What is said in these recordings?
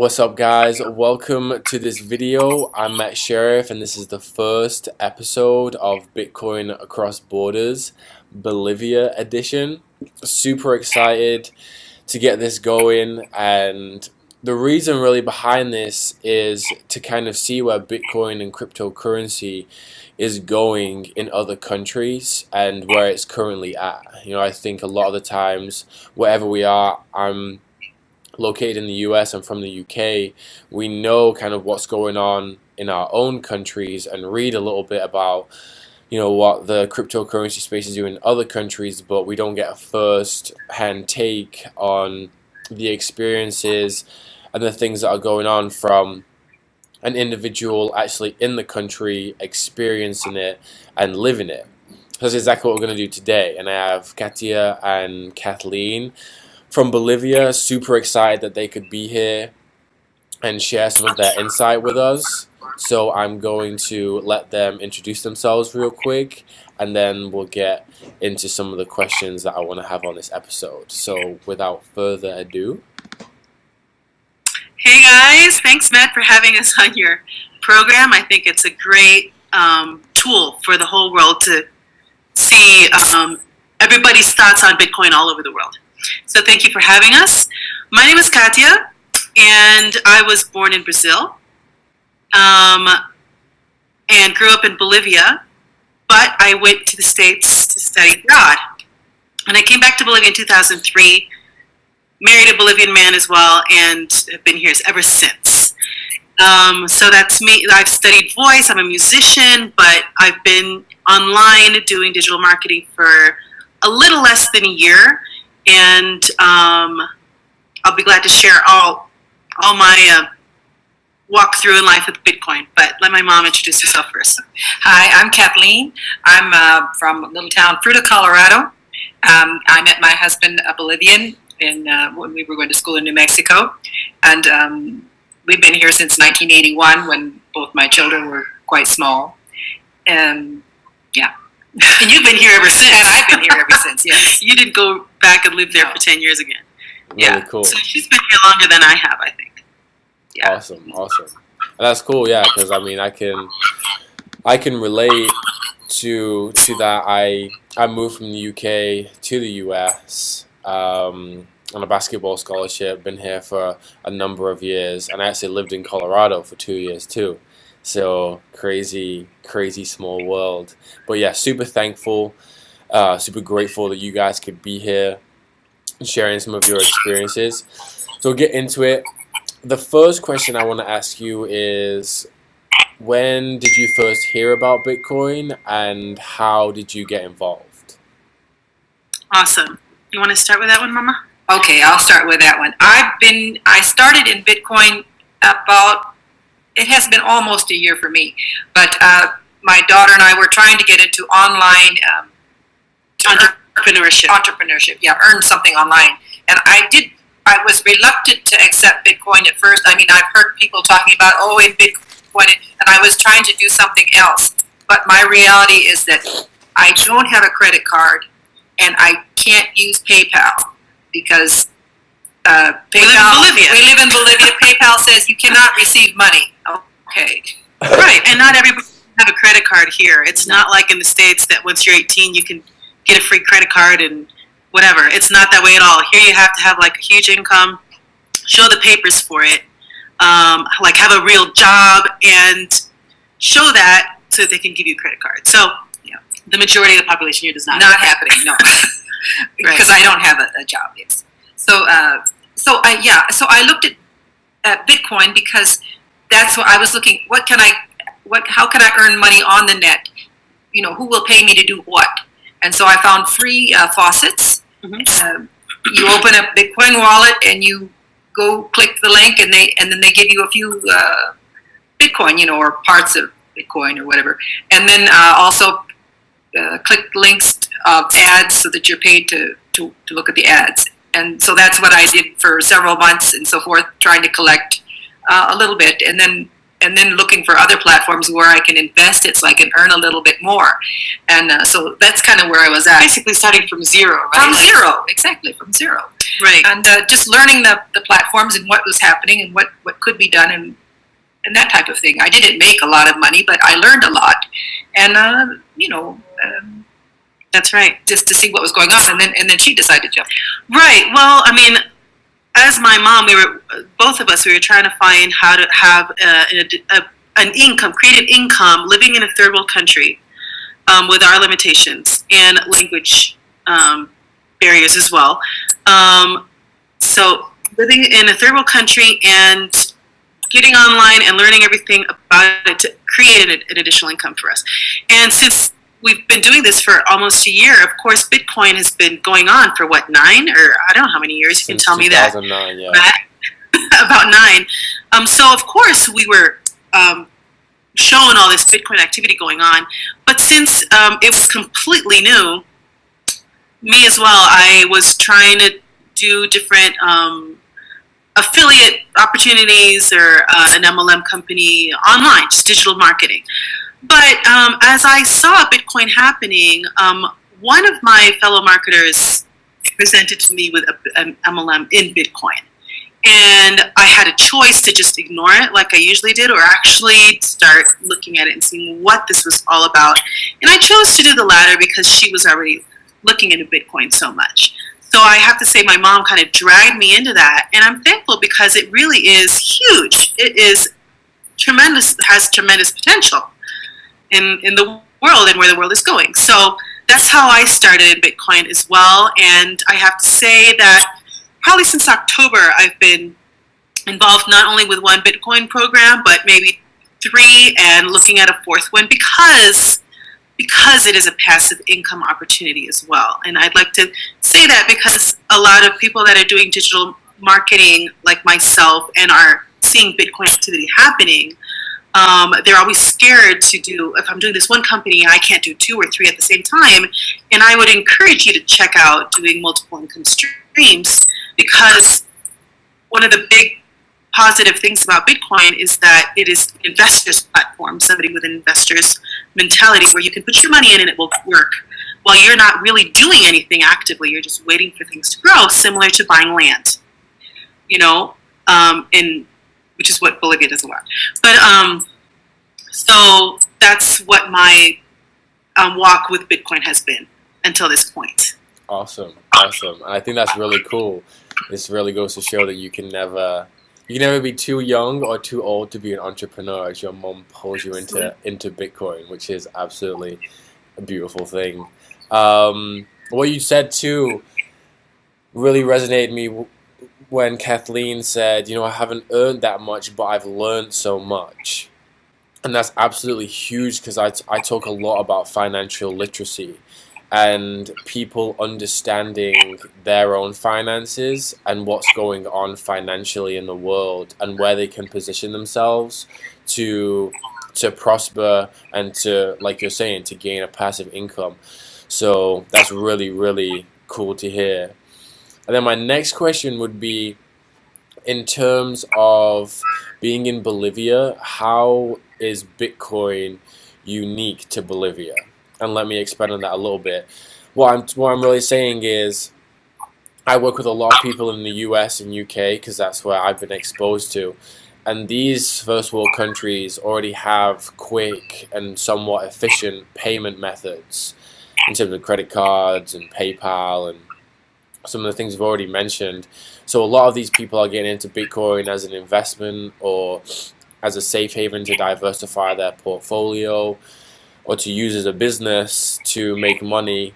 What's up, guys? Welcome to this video. I'm Matt Sheriff, and this is the first episode of Bitcoin Across Borders, Bolivia edition. Super excited to get this going, and the reason really behind this is to kind of see where Bitcoin and cryptocurrency is going in other countries and where it's currently at. I think a lot of the times, wherever we are, I'm located in the US and from the UK, we know kind of what's going on in our own countries and read a little bit about what the cryptocurrency space is doing in other countries, but we don't get a first-hand take on the experiences and the things that are going on from an individual actually in the country, experiencing it and living it. So that's exactly what we're going to do today, and I have Katia and Kathleen from Bolivia. Super excited that they could be here and share some of their insight with us. So I'm going to let them introduce themselves real quick, and then we'll get into some of the questions that I want to have on this episode. So without further ado. Hey guys, thanks Matt for having us on your program. I think it's a great tool for the whole world to see everybody's thoughts on Bitcoin all over the world. So thank you for having us. My name is Katia, and I was born in Brazil and grew up in Bolivia, but I went to the States to study abroad. And I came back to Bolivia in 2003, married a Bolivian man as well, and have been here ever since. So that's me. I've studied voice. I'm a musician, but I've been online doing digital marketing for a little less than a year. And I'll be glad to share all my walkthrough in life with Bitcoin. But let my mom introduce herself first. Hi, I'm Kathleen. I'm from a little town, Fruta, Colorado. I met my husband, a Bolivian, when we were going to school in New Mexico. And we've been here since 1981 when both my children were quite small. And yeah. And you've been here ever since. And I've been here ever since, yes. You didn't go back and live there for 10 years again. Really cool. So she's been here longer than I have, I think. Yeah. Awesome. And that's cool, yeah, because I mean I can relate to that. I moved from the UK to the US on a basketball scholarship, been here for a number of years, and I actually lived in Colorado for 2 years too. So crazy small world. But yeah, super thankful, super grateful that you guys could be here and sharing some of your experiences. So we'll get into it. The first question I want to ask you is, when did you first hear about Bitcoin and how did you get involved? Awesome. You want to start with that one, Mama? Okay, I'll start with that one. I started in Bitcoin it has been almost a year for me, but my daughter and I were trying to get into online entrepreneurship, earn something online. And I was reluctant to accept Bitcoin at first. I mean, I've heard people talking about, in Bitcoin, and I was trying to do something else. But my reality is that I don't have a credit card, and I can't use PayPal because PayPal, we live in Bolivia. PayPal says you cannot receive money. Okay. Right, and not everybody have a credit card here. It's not like in the States that once you're 18 you can get a free credit card and whatever. It's not that way at all. Here you have to have like a huge income, show the papers for it, like have a real job and show that so that they can give you a credit card. So the majority of the population here does not. Not happening, no. Because I don't have a job, yes. So I looked at Bitcoin because that's what I was looking. How can I earn money on the net? Who will pay me to do what? And so I found free faucets. Mm-hmm. You open a Bitcoin wallet and you go click the link, and then they give you a few Bitcoin, or parts of Bitcoin or whatever, and then also click links of ads so that you're paid to look at the ads. And so that's what I did for several months and so forth, trying to collect a little bit. And then and then looking for other platforms where I can invest it so I can earn a little bit more. And so that's kind of where I was at. Basically starting from zero, right? From zero, exactly, from zero. Right. And just learning the platforms and what was happening and what could be done and that type of thing. I didn't make a lot of money, but I learned a lot. And, that's right. Just to see what was going on. And then she decided to jump. Right. Well, I mean, as my mom, both of us, we were trying to find how to have an income, create an income, living in a third world country with our limitations and language barriers as well. So living in a third world country and getting online and learning everything about it to create an additional income for us. And since we've been doing this for almost a year, of course, Bitcoin has been going on for what, 9 or I don't know how many years. You can tell me that. 2009, yeah. About 9. So of course we were showing all this Bitcoin activity going on, but since it was completely new, me as well, I was trying to do different affiliate opportunities or an MLM company online, just digital marketing. But as I saw Bitcoin happening, one of my fellow marketers presented to me with an MLM in Bitcoin. And I had a choice to just ignore it like I usually did, or actually start looking at it and seeing what this was all about. And I chose to do the latter because she was already looking into Bitcoin so much. So I have to say my mom kind of dragged me into that. And I'm thankful because it really is huge. It is tremendous, has tremendous potential in the world and where the world is going. So that's how I started in Bitcoin as well. And I have to say that probably since October, I've been involved not only with one Bitcoin program, but maybe 3 and looking at a 4th one because it is a passive income opportunity as well. And I'd like to say that because a lot of people that are doing digital marketing like myself and are seeing Bitcoin activity happening, they're always scared to do, if I'm doing this one company, I can't do 2 or 3 at the same time. And I would encourage you to check out doing multiple income streams, because one of the big positive things about Bitcoin is that it is an investor's platform, somebody with an investor's mentality where you can put your money in and it will work while you're not really doing anything actively. You're just waiting for things to grow, similar to buying land, which is what Bolivia does a lot. But so that's what my walk with Bitcoin has been until this point. Awesome. And I think that's really cool. This really goes to show that you can never be too young or too old to be an entrepreneur, as your mom pulls you into Bitcoin, which is absolutely a beautiful thing. What you said too really resonated me when Kathleen said, I haven't earned that much, but I've learned so much. And that's absolutely huge, because I talk a lot about financial literacy and people understanding their own finances and what's going on financially in the world and where they can position themselves to prosper and to, like you're saying, to gain a passive income. So that's really, really cool to hear. And then my next question would be, in terms of being in Bolivia, how is Bitcoin unique to Bolivia? And let me expand on that a little bit. What I'm really saying is, I work with a lot of people in the US and UK because that's where I've been exposed to. And these first world countries already have quick and somewhat efficient payment methods in terms of credit cards and PayPal and some of the things we've already mentioned. So a lot of these people are getting into Bitcoin as an investment or as a safe haven to diversify their portfolio, or to use as a business to make money,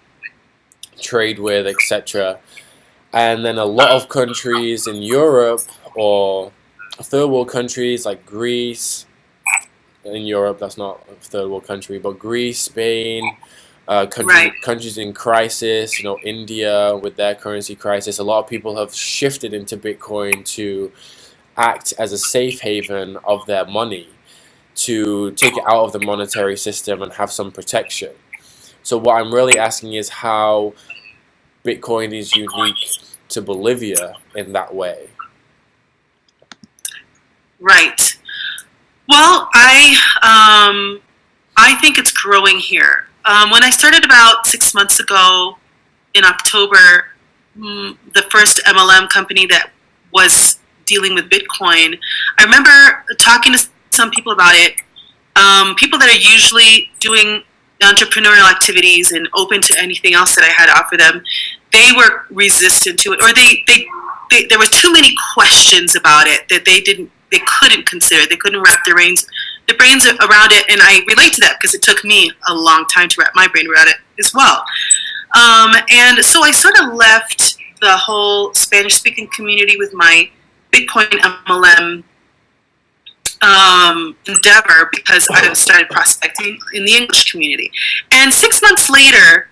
trade with, etc. And then a lot of countries in Europe or third world countries like Greece, in Europe, that's not a third world country, but Greece, Spain, countries in crisis, India with their currency crisis, a lot of people have shifted into Bitcoin to act as a safe haven of their money, to take it out of the monetary system and have some protection. So what I'm really asking is how Bitcoin is unique to Bolivia in that way. Right. Well, I think it's growing here. When I started about 6 months ago in October, the first MLM company that was dealing with Bitcoin, I remember talking to some people about it. People that are usually doing entrepreneurial activities and open to anything else that I had to offer them, they were resistant to it, or there were too many questions about it that they couldn't consider. They couldn't wrap their brains around it, and I relate to that because it took me a long time to wrap my brain around it as well. And so I sort of left the whole Spanish-speaking community with my Bitcoin MLM endeavor because I started prospecting in the English community. And 6 months later,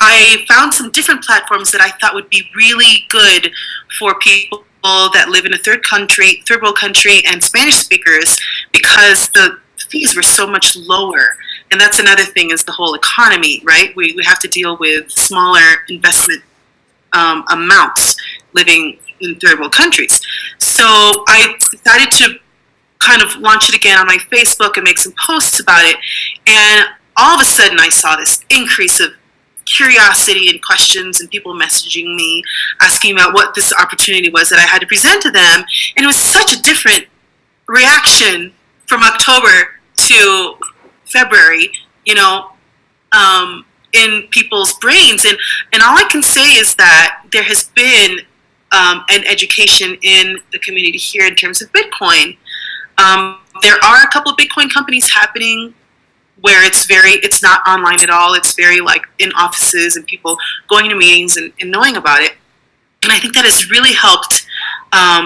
I found some different platforms that I thought would be really good for people that live in a third world country, and Spanish speakers, because the fees were so much lower. And that's another thing, is the whole economy, right? We have to deal with smaller investment amounts living in third world countries. So I decided to kind of launch it again on my Facebook and make some posts about it. And all of a sudden I saw this increase of curiosity and questions, and people messaging me asking about what this opportunity was that I had to present to them. And it was such a different reaction from October to February, in people's brains. And all I can say is that there has been an education in the community here in terms of Bitcoin. There are a couple of Bitcoin companies happening where it's not online at all. It's very like in offices and people going to meetings and knowing about it. And I think that has really helped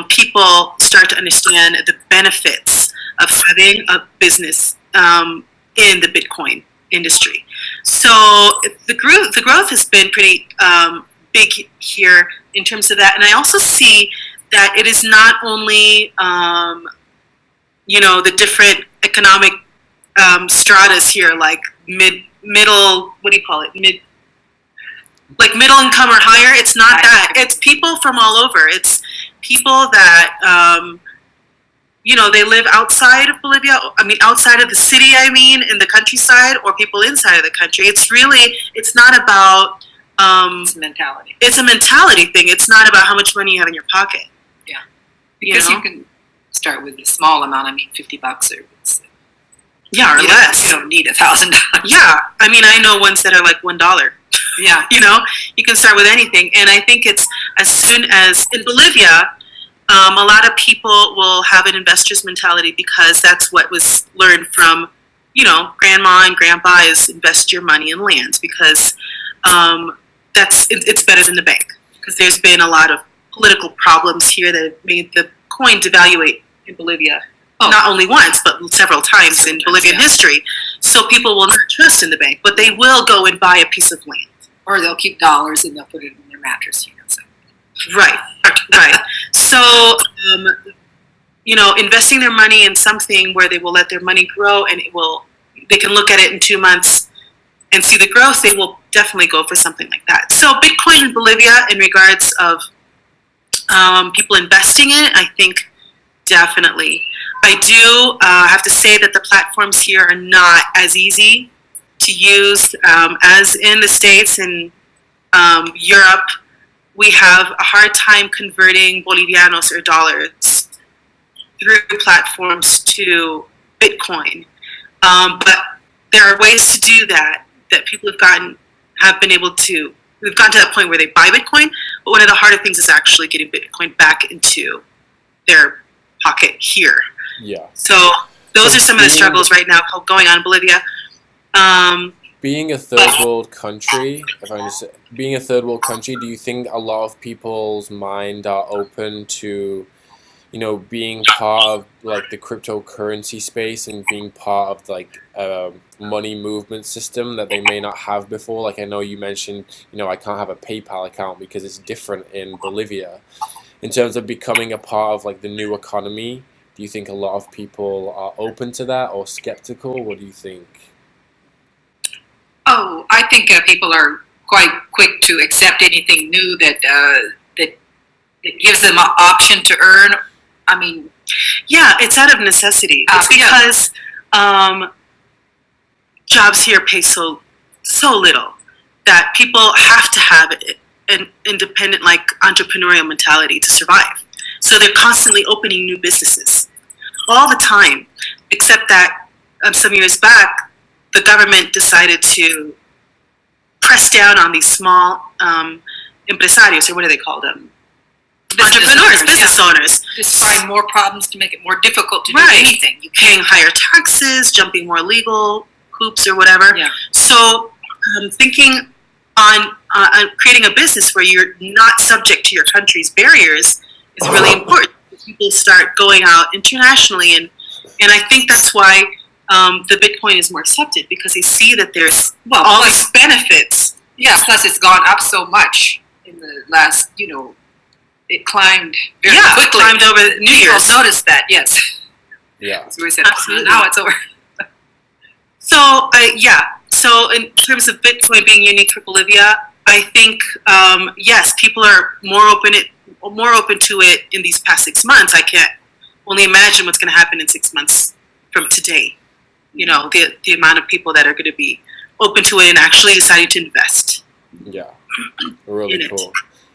people start to understand the benefits of having a business in the Bitcoin industry. So the growth has been pretty big here in terms of that. And I also see that it is not only the different economic stratas here, like middle, what do you call it? Like middle income or higher. It's not that. It's people from all over. It's people that, they live outside of Bolivia. I mean, outside of the city, in the countryside, or people inside of the country. It's not about, it's a mentality. It's a mentality thing. It's not about how much money you have in your pocket. Yeah. Because you can start with a small amount. $50 or yeah, or less. You don't need $1,000. Yeah, I know ones that are like $1. Yeah, you can start with anything, and I think it's as soon as in Bolivia, a lot of people will have an investor's mentality because that's what was learned from, grandma and grandpa, is invest your money in land because it's better than the bank, because there's been a lot of political problems here that have made the coin devaluate in Bolivia. Not only once, but several times in Bolivian history. So people will not trust in the bank, but they will go and buy a piece of land. Or they'll keep dollars and they'll put it in their mattress. So. Right. So, investing their money in something where they will let their money grow, and they can look at it in 2 months and see the growth, they will definitely go for something like that. So Bitcoin in Bolivia, in regards of people investing in it, I think definitely. I do have to say that the platforms here are not as easy to use as in the States and Europe. We have a hard time converting Bolivianos or dollars through platforms to Bitcoin. But there are ways to do that people we've gotten to that point where they buy Bitcoin. But one of the harder things is actually getting Bitcoin back into their pocket here. Yeah. So those are some of the struggles right now going on in Bolivia. Being a third world country, do you think a lot of people's mind are open to, being part of like the cryptocurrency space and being part of like a money movement system that they may not have before? Like I know you mentioned, I can't have a PayPal account because it's different in Bolivia. In terms of becoming a part of like the new economy, do you think a lot of people are open to that or skeptical? What do you think? Oh, I think people are quite quick to accept anything new that gives them an option to earn. Yeah, it's out of necessity. It's because jobs here pay so little that people have to have an independent, like entrepreneurial mentality to survive. So they're constantly opening new businesses all the time. Except that some years back, the government decided to press down on these small empresarios, or what do they call them? Entrepreneurs, business owners. Just find more problems to make it more difficult to do anything. You're paying higher taxes, jumping more legal hoops or whatever. Yeah. So thinking on creating a business where you're not subject to your country's barriers is really important. People start going out internationally, and I think that's why the Bitcoin is more accepted, because they see that there's all these benefits. Yeah, plus it's gone up so much in the last, it climbed very quickly. Climbed over New Year's. People noticed that, yes. Yeah. So we said, absolutely. Now it's over. So, So in terms of Bitcoin being unique for Bolivia, I think, yes, people are more open to it in these past 6 months. I can't only imagine what's going to happen in 6 months from today. The amount of people that are going to be open to it and actually deciding to invest. Yeah, really cool.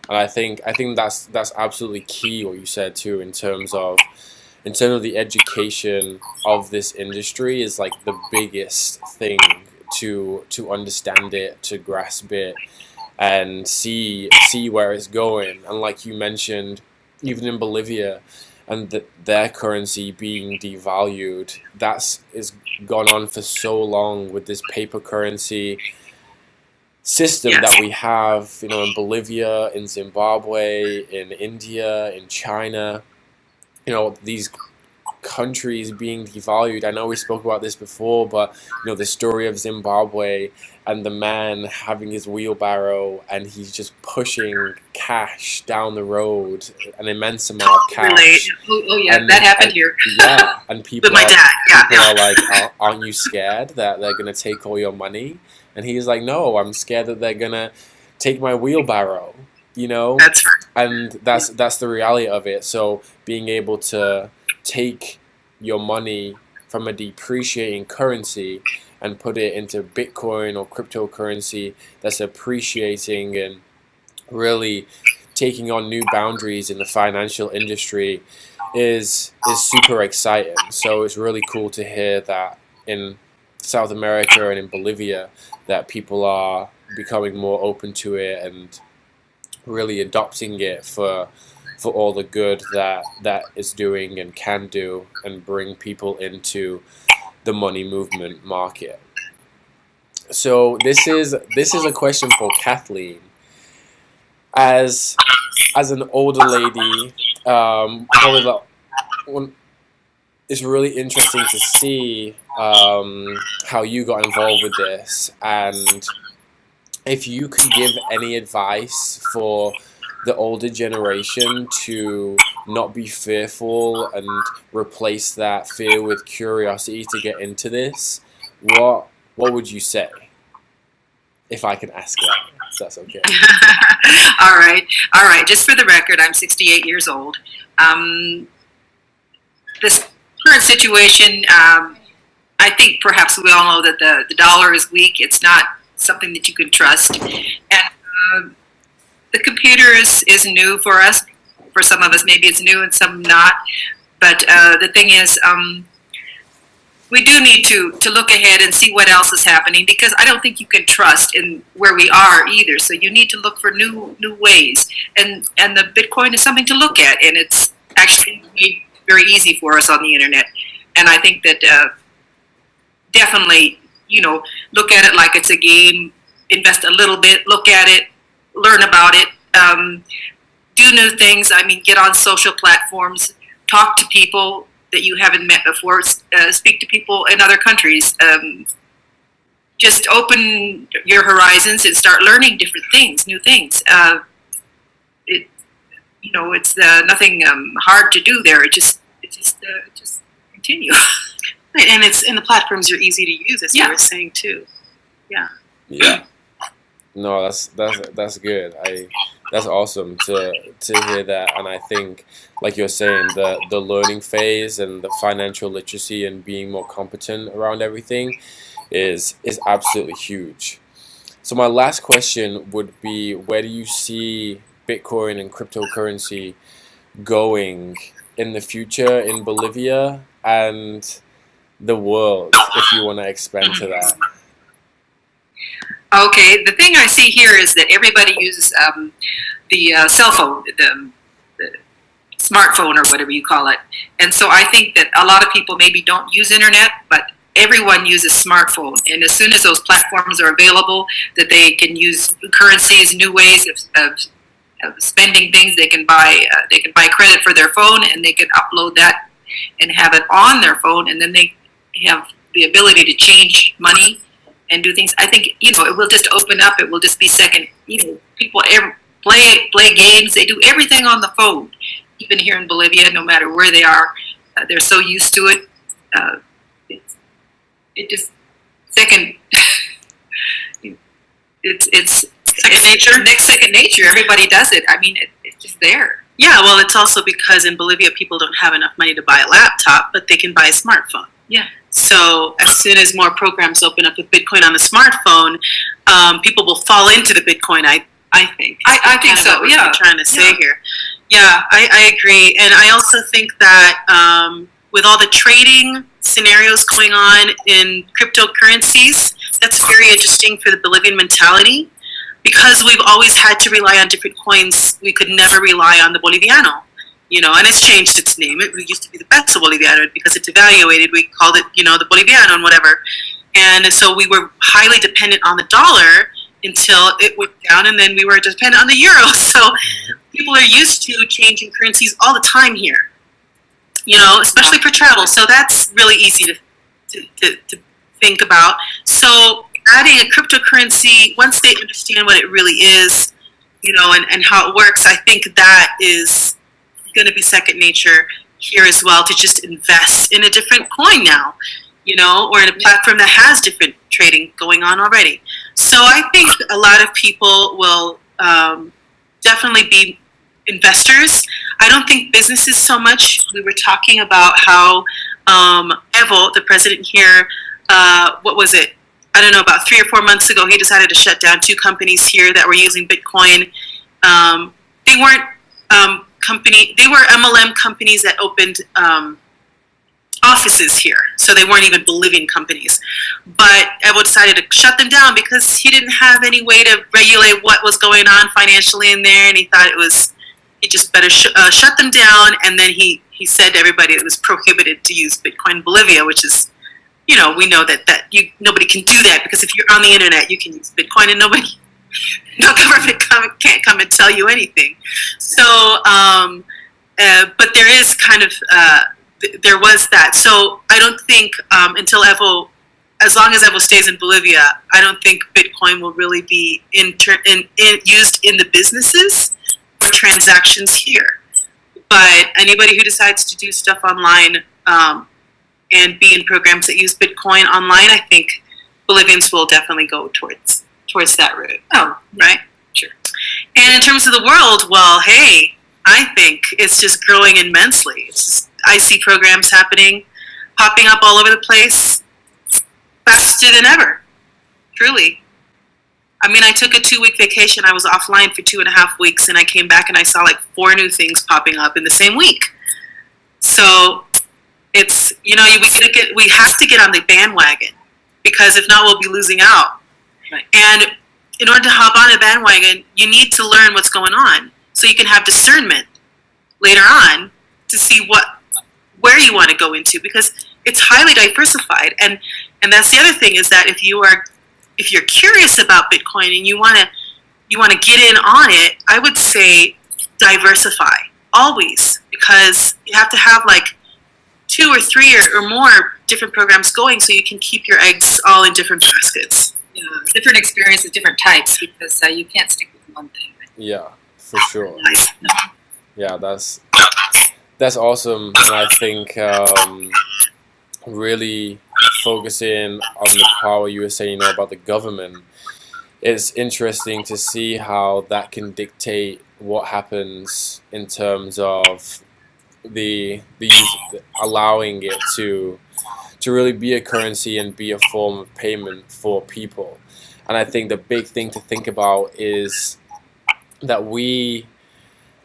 And I think that's absolutely key what you said too, in terms of the education of this industry is like the biggest thing to understand it, to grasp it, and see where it's going. And like you mentioned, even in Bolivia, and their currency being devalued, is gone on for so long with this paper currency system that we have, in Bolivia, in Zimbabwe, in India, in China, these countries being devalued. I know we spoke about this before, but the story of Zimbabwe and the man having his wheelbarrow and he's just pushing cash down the road, an immense amount of cash. Oh yeah, that happened here. Yeah, and people with my dad. People are like, aren't you scared that they're gonna take all your money? And he's like, no, I'm scared that they're gonna take my wheelbarrow. That's right. And that's the reality of it. So being able to take your money from a depreciating currency and put it into Bitcoin or cryptocurrency that's appreciating and really taking on new boundaries in the financial industry is super exciting. So it's really cool to hear that in South America and in Bolivia that people are becoming more open to it and really adopting it for all the good that it's doing and can do, and bring people into the money movement market. So this is a question for Kathleen. As an older lady, it's really interesting to see how you got involved with this, and if you could give any advice for the older generation to not be fearful and replace that fear with curiosity to get into this, what would you say? If I can ask that, if that's okay. All right. Just for the record, I'm 68 years old. This current situation, I think perhaps we all know that the dollar is weak. It's not something that you can trust. And the computer is new for us. For some of us, maybe it's new and some not. But the thing is, we do need to look ahead and see what else is happening, because I don't think you can trust in where we are either. So you need to look for new ways. And the Bitcoin is something to look at, and it's actually made very easy for us on the internet. And I think that definitely, look at it like it's a game, invest a little bit, look at it, learn about it, do new things. I mean, get on social platforms, talk to people that you haven't met before, speak to people in other countries. Just open your horizons and start learning different things, new things. It's nothing hard to do there. It just continue. Right, and the platforms are easy to use, as you were saying too. Yeah. Yeah. No, that's good. That's awesome to hear that, and I think, like you're saying, the learning phase and the financial literacy and being more competent around everything is absolutely huge. So my last question would be, where do you see Bitcoin and cryptocurrency going in the future in Bolivia and the world, if you want to expand to that? Okay, the thing I see here is that everybody uses the cell phone, the smartphone or whatever you call it. And so I think that a lot of people maybe don't use internet, but everyone uses smartphone. And as soon as those platforms are available, that they can use currencies, new ways of spending things, they can buy credit for their phone, and they can upload that and have it on their phone, and then they have the ability to change money and do things. I think, it will just open up. It will just be second. People play games. They do everything on the phone. Even here in Bolivia, no matter where they are, they're so used to it. It just second. It's second nature. Next second nature. Everybody does it. I mean, it's just there. Yeah, well, it's also because in Bolivia people don't have enough money to buy a laptop, but they can buy a smartphone. Yeah. So as soon as more programs open up with Bitcoin on the smartphone, people will fall into the Bitcoin. I think. I think so. What Yeah. I'm trying to say here. Yeah, I agree, and I also think that with all the trading scenarios going on in cryptocurrencies, that's very interesting for the Bolivian mentality, because we've always had to rely on different coins. We could never rely on the Boliviano. And it's changed its name. It used to be the Peso Boliviano because it's devaluated. We called it, the Boliviano and whatever. And so we were highly dependent on the dollar until it went down, and then we were dependent on the euro. So people are used to changing currencies all the time here, especially for travel. So that's really easy to think about. So adding a cryptocurrency, once they understand what it really is, and how it works, I think that is going to be second nature here as well, to just invest in a different coin now, or in a platform that has different trading going on already. So I think a lot of people will definitely be investors. I don't think businesses so much. We were talking about how Evo, the president here, what was it? I don't know, about 3 or 4 months ago, he decided to shut down 2 companies here that were using Bitcoin. They weren't they were MLM companies that opened offices here, so they weren't even Bolivian companies. But Evo decided to shut them down because he didn't have any way to regulate what was going on financially in there, and he thought he just better shut them down. And then he said to everybody it was prohibited to use Bitcoin in Bolivia, which is, we know that nobody can do that, because if you're on the internet, you can use Bitcoin, and no government can't come and tell you anything. So, but there is kind of, there was that. So I don't think until Evo, as long as Evo stays in Bolivia, I don't think Bitcoin will really be used in the businesses for transactions here. But anybody who decides to do stuff online and be in programs that use Bitcoin online, I think Bolivians will definitely go towards that route. Oh, right? Sure. And in terms of the world, well, hey, I think it's just growing immensely. I see programs popping up all over the place, faster than ever. Truly. I mean, I took a 2-week vacation. I was offline for 2.5 weeks, and I came back and I saw like 4 new things popping up in the same week. So it's, we have to get on the bandwagon, because if not, we'll be losing out. Right. And in order to hop on a bandwagon, you need to learn what's going on, so you can have discernment later on to see where you want to go into, because it's highly diversified. And that's the other thing, is that if you're curious about Bitcoin and you want to get in on it, I would say diversify always, because you have to have like 2 or 3 or more different programs going, so you can keep your eggs all in different baskets. Different experiences, different types, because you can't stick with one thing. Yeah, for sure. Yeah, that's awesome, and I think really focusing on the power you were saying, about the government. it's interesting to see how that can dictate what happens in terms of the allowing it to really be a currency and be a form of payment for people. And I think the big thing to think about is that we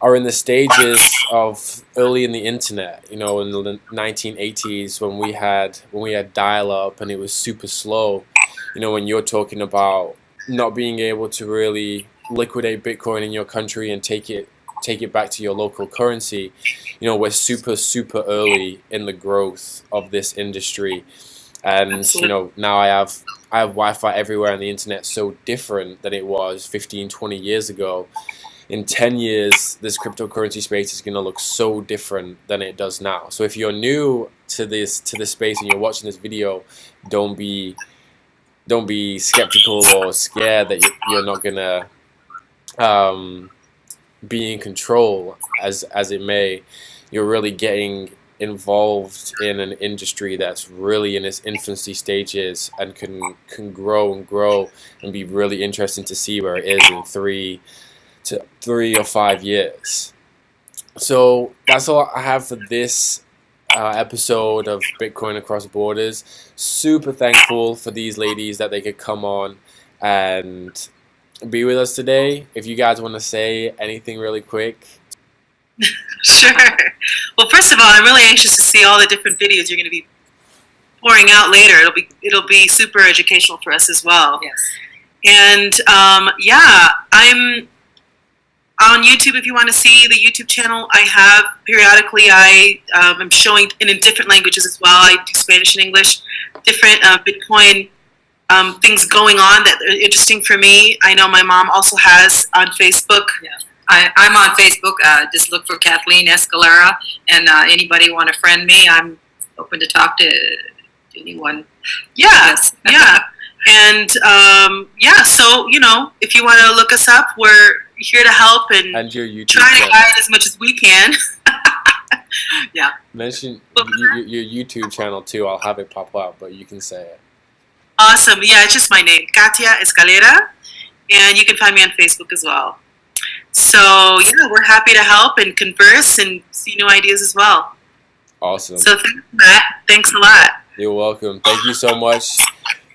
are in the stages of early in the internet, in the 1980s when we had dial-up and it was super slow. When you're talking about not being able to really liquidate Bitcoin in your country and take it back to your local currency, we're super early in the growth of this industry. And now I have Wi-Fi everywhere, and the internet's so different than it was 15, 20 years ago. In 10 years, this cryptocurrency space is going to look so different than it does now. So if you're new to this space and you're watching this video, don't be skeptical or scared that you're not gonna be in control as it may. You're really getting involved in an industry that's really in its infancy stages and can grow and grow and be really interesting to see where it is in 3 or 5 years. So that's all I have for this episode of Bitcoin Across Borders. Super thankful for these ladies that they could come on and be with us today. If you guys want to say anything really quick. Sure. Well, first of all, I'm really anxious to see all the different videos you're going to be pouring out later. It'll be super educational for us as well. Yes. And I'm on YouTube. If you want to see the YouTube channel, I have periodically. I'm showing in different languages as well. I do Spanish and English, different Bitcoin things going on that are interesting for me. I know my mom also has on Facebook. Yeah. I'm on Facebook. Just look for Kathleen Escalera, and anybody want to friend me, I'm open to talk to anyone. Yeah, Yes. yeah. And so if you want to look us up, we're here to help and your YouTube try to channel. guide as much as we can. Yeah. Mention your YouTube channel too. I'll have it pop up, but you can say it. Awesome. Yeah, it's just my name, Katia Escalera, and you can find me on Facebook as well. So yeah, we're happy to help and converse and see new ideas as well. Awesome. So thanks, Matt. Thanks a lot. You're welcome. Thank you so much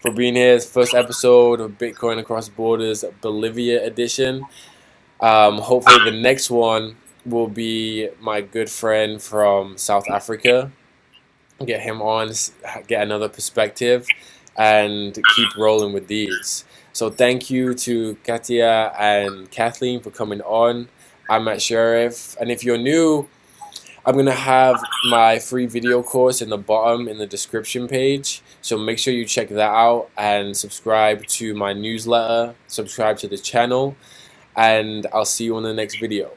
for being here. It's the first episode of Bitcoin Across Borders Bolivia edition. Hopefully the next one will be my good friend from South Africa. Get him on, get another perspective, and keep rolling with these. So thank you to Katia and Kathleen for coming on. I'm Matt Sheriff, and if you're new, I'm going to have my free video course in the bottom in the description page. So make sure you check that out and subscribe to my newsletter, subscribe to the channel, and I'll see you on the next video.